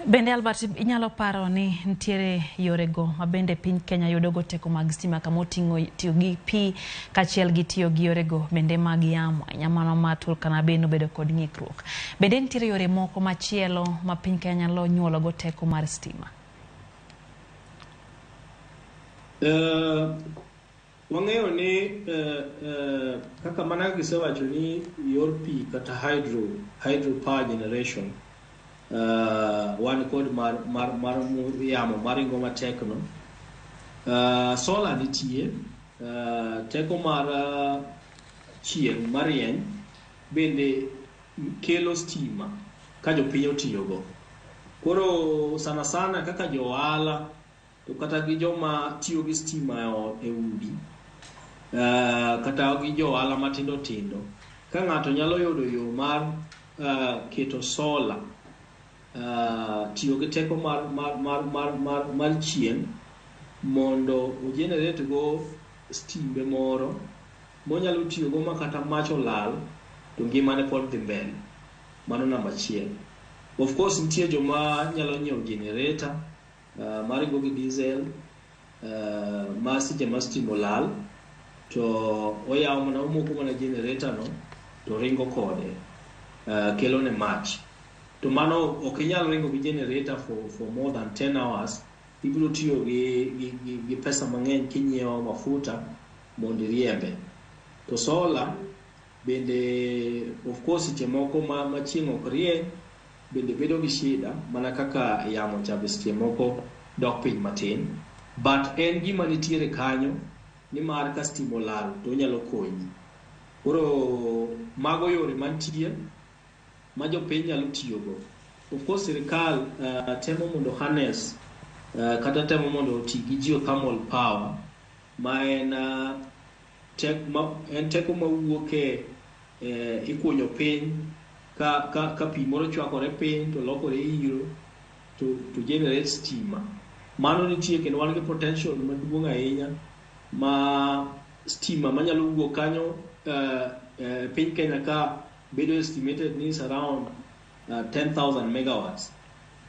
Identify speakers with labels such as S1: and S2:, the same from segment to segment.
S1: Bende Albert, inyalo paro ni ntiere yorego mabende piny Kenya yudogo teko mag stima kama oting'o tiyo gi pi kachiel gi tiyo gi yorego bende mag yamo nyamano ma Turkana bende obedo kod ng'ikruok. Bende ntiere yore moko machielo ma piny Kenya nyalo nyuologo teko mar stima.
S2: Wang'eyo ni kaka mana gisewacho ni yor pi kata hydro power generation wan kod mar yamo maringo matek no. Solar nitie, teko mar chieng' marieny bende kelo stima ka jopiny otiyogo. Koro sana kaka jo ohala to kata gi joma tiyo gi stima e udi, kata gi jo ohala matindo tindo, ka ng'ato nyalo yudo yo mar keto solar, tiyo gi teko mar chieng' mondo o generate go stimbe moro monyalo tiyo go makata mach olal to ngimane pod dhi mbele. Mano namba achiel. Of course nitie joma nyalo nyiewo generator maringo gi diesel, ma seche ma stima olal to oyawo mana omoko mana generator no to ringo kode, kelo ne mach. To mano ok inyal ringo gi generator for more than 10 hours. Ibiro tiyo gi pesa mang'eny kinyiewo mafuta mondo iriembe. To solar bende of course seche moko ma chieng' ok rieny bende bedo gi shida mana kaka yamo cha seche moko dok piny matin, but en gima nitiere kanyo ni mar ka stima olal to onyalo konyi. Koro mago yore mantie ma jopiny nyalo tiyogo. Of course sirikal temo mondo harness kata temo mondo oti gi geothermal power ma en teko mawuok ikunyo piny ka pi moro chwakore piny to lokore iro to generate stima. Mano nitie kendo wan gi potential maduong' ahinya ma stima manyalo wuok kanyo piny Kenya ka bedo estimated needs around 10,000 megawatts.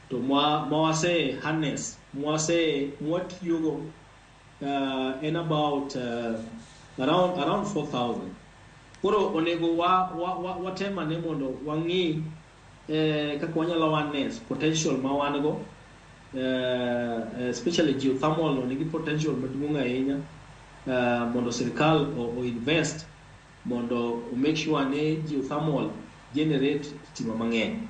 S2: To mwase harness, mwatiyogo in about around 4,000. Koro onego watema ne mondo wang'i kaka wanyalo harness potential ma wan go, especially geothermal no nigi potential maduong' ahinya, mondo sirikal o invest mondo o make sure ne geothermal generate stima mang'eny.